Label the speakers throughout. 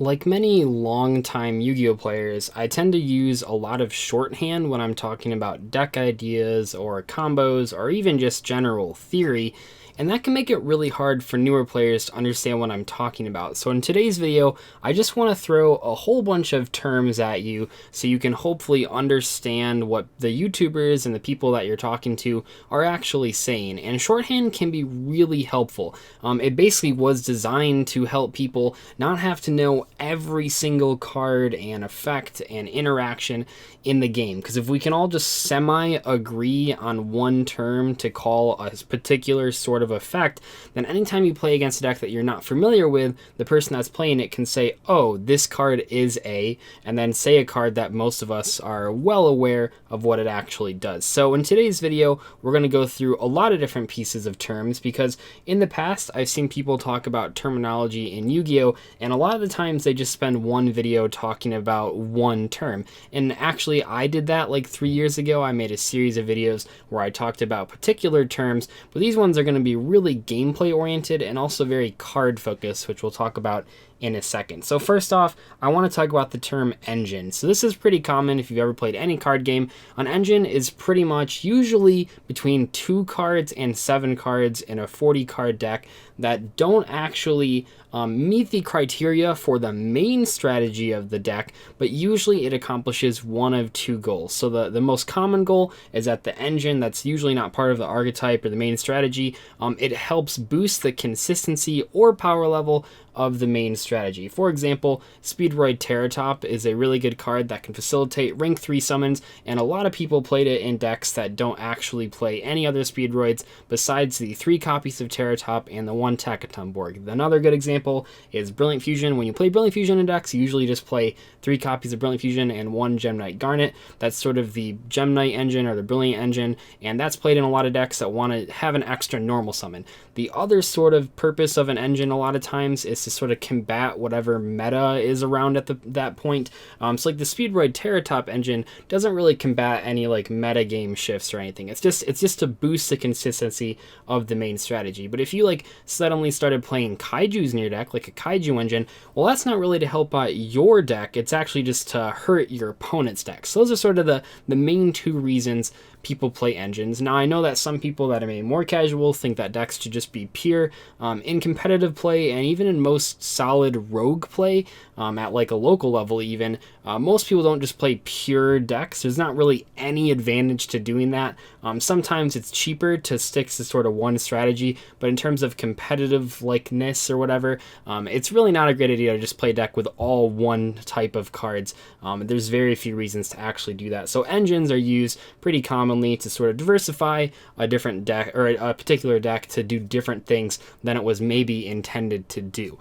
Speaker 1: Like many longtime Yu-Gi-Oh players, I tend to use a lot of shorthand when I'm talking about deck ideas or combos or even just general theory, and that can make it really hard for newer players to understand what I'm talking about. So in today's video, I just want to throw a whole bunch of terms at you so you can hopefully understand what the YouTubers and the people that you're talking to are actually saying. And shorthand can be really helpful. It basically was designed to help people not have to know every single card and effect and interaction in the game, because if we can all just semi-agree on one term to call a particular sort of effect, then anytime you play against a deck that you're not familiar with, the person that's playing it can say, oh, this card is A, and then say a card that most of us are well aware of what it actually does. So in today's video, we're going to go through a lot of different pieces of terms, because in the past, I've seen people talk about terminology in Yu-Gi-Oh, and a lot of the times they just spend one video talking about one term. And actually, I did that like 3 years ago. I made a series of videos where I talked about particular terms, but these ones are going to be really gameplay oriented and also very card focused, which we'll talk about in a second. So first off, I want to talk about the term engine. So this is pretty common if you've ever played any card game. An engine is pretty much usually between 2 cards and 7 cards in a 40 card deck that don't actually meet the criteria for the main strategy of the deck, but usually it accomplishes one of 2 goals. So the most common goal is that the engine, that's usually not part of the archetype or the main strategy, it helps boost the consistency or power level of the main strategy. For example, Speedroid Terratop is a really good card that can facilitate rank 3 summons, and a lot of people played it in decks that don't actually play any other Speedroids besides the 3 copies of Terratop and the 1 Takaton Borg. Another good example is Brilliant Fusion. When you play Brilliant Fusion in decks, you usually just play 3 copies of Brilliant Fusion and 1 Gem Knight Garnet. That's sort of the Gem Knight engine or the Brilliant engine, and that's played in a lot of decks that want to have an extra normal summon. The other sort of purpose of an engine a lot of times is to sort of combat whatever meta is around at that point. So like the Speedroid Terratop engine doesn't really combat any like meta game shifts or anything. It's just to boost the consistency of the main strategy. But if you like suddenly started playing kaijus in your deck, like a kaiju engine, well, that's not really to help out your deck. It's actually just to hurt your opponent's deck. So those are sort of the main 2 reasons people play engines. Now, I know that some people that are maybe more casual think that decks should just be pure. In competitive play and even in most solid rogue play, at like a local level even, most people don't just play pure decks. There's not really any advantage to doing that. Sometimes it's cheaper to stick to sort of one strategy, but in terms of competitive likeness or whatever, it's really not a great idea to just play a deck with all one type of cards. There's very few reasons to actually do that. So engines are used pretty commonly to sort of diversify a different deck or a particular deck to do different things than it was maybe intended to do.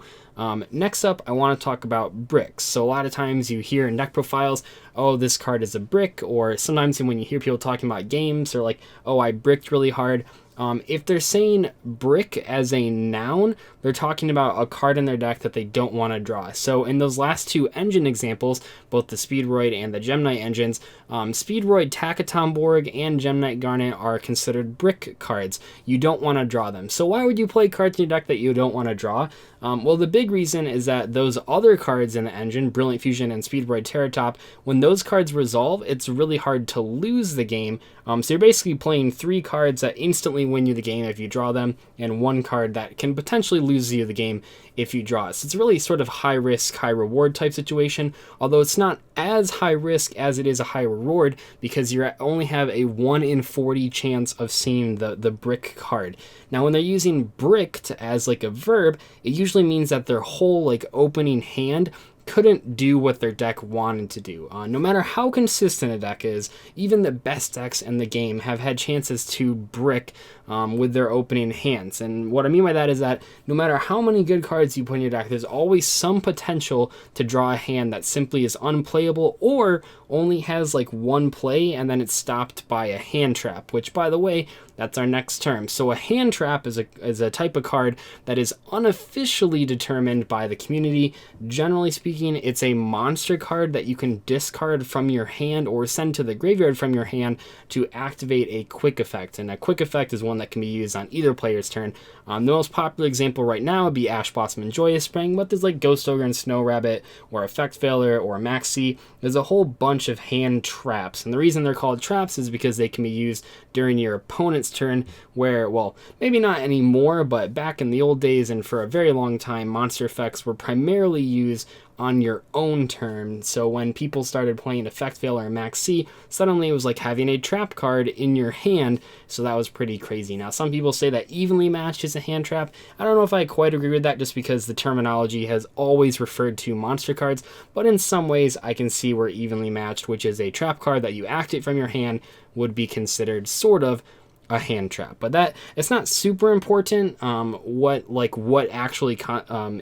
Speaker 1: Next up, I want to talk about bricks. So a lot of times you hear in deck profiles, oh, this card is a brick, or sometimes when you hear people talking about games, they're like, oh, I bricked really hard. If they're saying brick as a noun, they're talking about a card in their deck that they don't want to draw. So in those last 2 engine examples, both the Speedroid and the Gem Knight engines, Speedroid Takaton Borg and Gem Knight Garnet are considered brick cards. You don't want to draw them. So why would you play cards in your deck that you don't want to draw? Well, the big reason is that those other cards in the engine, Brilliant Fusion and Speedroid Terratop, when those cards resolve, it's really hard to lose the game. So you're basically playing 3 cards that instantly win you the game if you draw them, and 1 card that can potentially lose you the game if you draw it. So it's really sort of high risk, high reward type situation, although it's not as high risk as it is a high reward, because you only have a 1 in 40 chance of seeing the brick card. Now, when they're using bricked as like a verb, it usually means that their whole like opening hand couldn't do what their deck wanted to do. No matter how consistent a deck is, even the best decks in the game have had chances to brick with their opening hands. And what I mean by that is that no matter how many good cards you put in your deck, there's always some potential to draw a hand that simply is unplayable or only has like 1 play and then it's stopped by a hand trap, which, by the way, that's our next term. So a hand trap is a type of card that is unofficially determined by the community. Generally speaking, it's a monster card that you can discard from your hand or send to the graveyard from your hand to activate a quick effect. And a quick effect is one one that can be used on either player's turn. The most popular example right now would be Ash Blossom and Joyous Spring, but there's like Ghost Ogre and Snow Rabbit, or Effect Failure, or Maxi. There's a whole bunch of hand traps, and the reason they're called traps is because they can be used during your opponent's turn, where, well, maybe not anymore, but back in the old days and for a very long time, monster effects were primarily used on your own turn. So when people started playing Effect Failure or Max C, suddenly it was like having a trap card in your hand, so that was pretty crazy. Now, some people say that Evenly Matched is a hand trap. I don't know if I quite agree with that, just because the terminology has always referred to monster cards, but in some ways I can see where Evenly Matched, which is a trap card that you activate from your hand, would be considered sort of a hand trap. But that, it's not super important what actually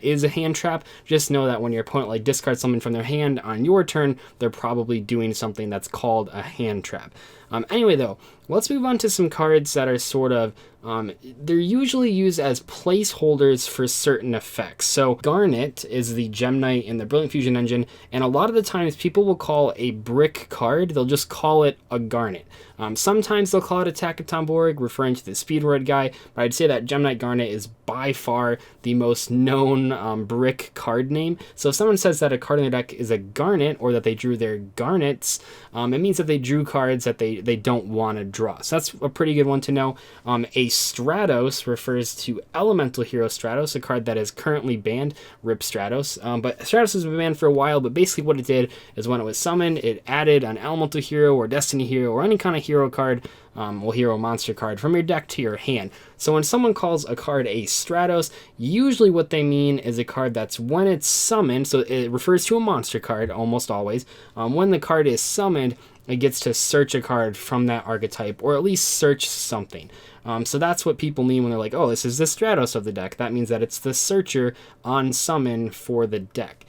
Speaker 1: is a hand trap. Just know that when your opponent like discards something from their hand on your turn, they're probably doing something that's called a hand trap. Anyway though, let's move on to some cards that are sort of they're usually used as placeholders for certain effects. So Garnet is the Gem Knight in the Brilliant Fusion engine, and a lot of the times people will call a brick card, they'll just call it a Garnet. Sometimes they'll call it Attack of Tomborg, referring to the Speedroid guy, but I'd say that Gem Knight Garnet is by far the most known brick card name. So if someone says that a card in their deck is a Garnet, or that they drew their Garnets, it means that they drew cards that they don't want to draw. So that's a pretty good one to know. A Stratos refers to Elemental Hero Stratos, a card that is currently banned, RIP Stratos. But Stratos has been banned for a while, but basically what it did is when it was summoned, it added an Elemental Hero or Destiny Hero or any kind of hero card, hero monster card from your deck to your hand. So when someone calls a card a Stratos, usually what they mean is a card that's, when it's summoned, so it refers to a monster card almost always, when the card is summoned, it gets to search a card from that archetype, or at least search something. So that's what people mean when they're like, oh, this is the Stratos of the deck. That means that it's the searcher on summon for the deck.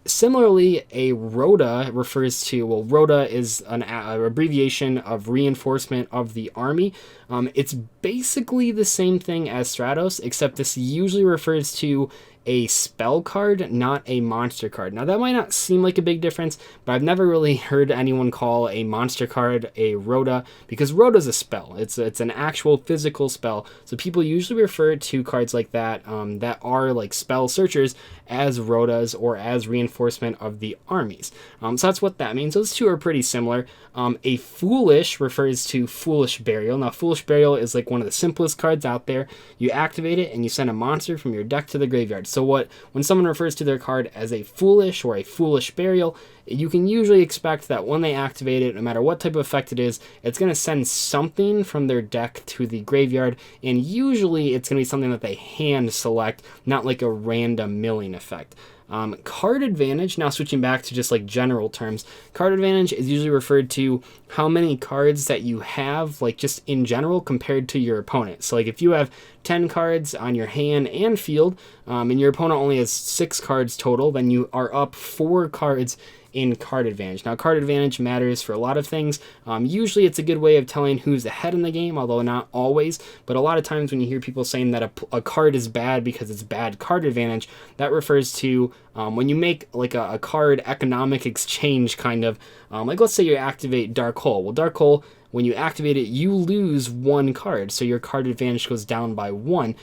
Speaker 1: Similarly, a Rhoda refers to, well, Rhoda is an abbreviation of Reinforcement of the Army. It's basically the same thing as Stratos, except this usually refers to a spell card, not a monster card. Now that might not seem like a big difference, but I've never really heard anyone call a monster card a Rhoda, because Rhoda's a spell. It's an actual physical spell. So people usually refer to cards like that that are like spell searchers as Rhodas or as Reinforcement of the Armies. So that's what that means. Those two are pretty similar. A Foolish refers to Foolish Burial. Now Foolish Burial is like one of the simplest cards out there. You activate it and you send a monster from your deck to the graveyard. So when someone refers to their card as a Foolish or a Foolish Burial, you can usually expect that when they activate it, no matter what type of effect it is, it's going to send something from their deck to the graveyard, and usually it's going to be something that they hand select, not like a random milling effect. Card advantage, now switching back to just like general terms, card advantage is usually referred to how many cards that you have, like just in general, compared to your opponent. So like if you have 10 cards on your hand and field, and your opponent only has 6 cards total, then you are up 4 cards in card advantage. Now, card advantage matters for a lot of things. Usually it's a good way of telling who's ahead in the game, although not always. But a lot of times when you hear people saying that a card is bad because it's bad card advantage, that refers to when you make like a card economic exchange kind of, like let's say you activate Dark Hole. Well, Dark Hole, when you activate it, you lose 1 card, so your card advantage goes down by 1.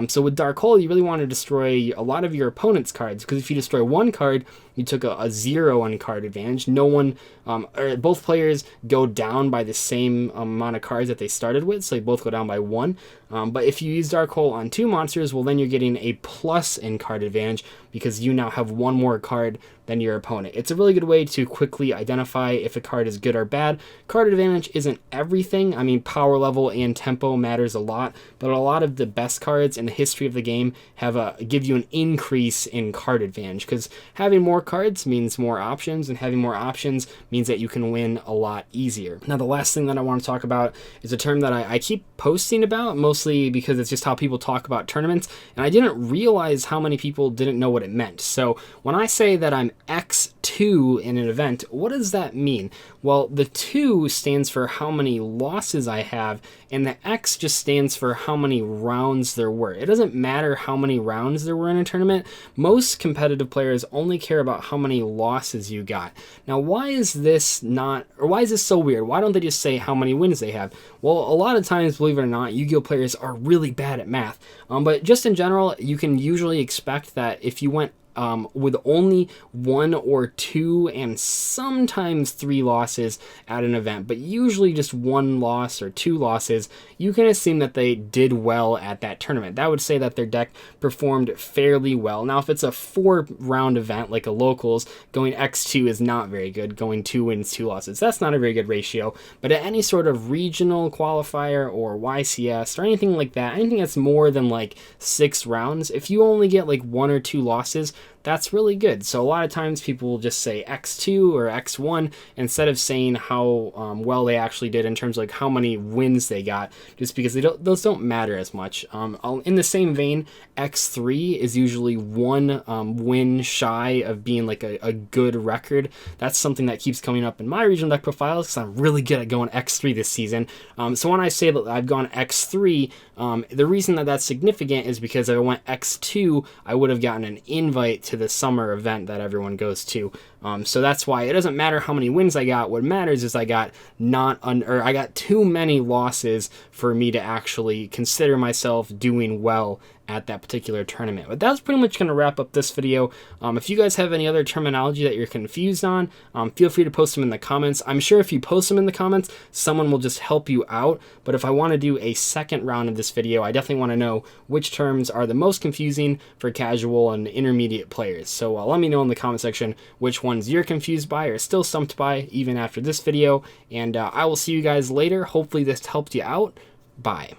Speaker 1: So with Dark Hole, you really want to destroy a lot of your opponent's cards, because if you destroy 1 card, you took a 0 on card advantage. No one, or both players go down by the same amount of cards that they started with, so they both go down by 1. But if you use Dark Hole on 2 monsters, well, then you're getting a plus in card advantage, because you now have 1 more card than your opponent. It's a really good way to quickly identify if a card is good or bad. Card advantage isn't everything. I mean, power level and tempo matters a lot, but a lot of the best cards in the history of the game give you an increase in card advantage, because having more cards means more options, and having more options means that you can win a lot easier. Now, the last thing that I want to talk about is a term that I keep posting about, mostly because it's just how people talk about tournaments, and I didn't realize how many people didn't know what it meant. So when I say that I'm X2 in an event, what does that mean? Well, the 2 stands for how many losses I have, and the X just stands for how many rounds there were. It doesn't matter how many rounds there were in a tournament. Most competitive players only care about how many losses you got. Now, why is this so weird? Why don't they just say how many wins they have? Well, a lot of times, believe it or not, Yu-Gi-Oh players are really bad at math. But just in general, you can usually expect that if you went with only 1 or 2 and sometimes 3 losses at an event, but usually just 1 loss or 2 losses, you can assume that they did well at that tournament. That would say that their deck performed fairly well. Now, if it's a 4-round event like a locals, going X2 is not very good. Going 2 wins, 2 losses, that's not a very good ratio. But at any sort of regional qualifier or YCS or anything like that, anything that's more than like 6 rounds, if you only get like 1 or 2 losses, that's really good. So a lot of times people will just say X2 or X1 instead of saying how well they actually did in terms of like how many wins they got, just because those don't matter as much. In the same vein, X3 is usually 1 win shy of being like a good record. That's something that keeps coming up in my regional deck profiles because I'm really good at going X3 this season. So when I say that I've gone X3, the reason that that's significant is because if I went X2, I would have gotten an invite to the summer event that everyone goes to. So that's why it doesn't matter how many wins I got. What matters is I got I got too many losses for me to actually consider myself doing well at that particular tournament. But that's pretty much going to wrap up this video. If you guys have any other terminology that you're confused on, feel free to post them in the comments. I'm sure if you post them in the comments, someone will just help you out. But if I want to do a second round of this video, I definitely want to know which terms are the most confusing for casual and intermediate players. So let me know in the comment section which ones you're confused by or still stumped by even after this video. And I will see you guys later. Hopefully this helped you out. Bye.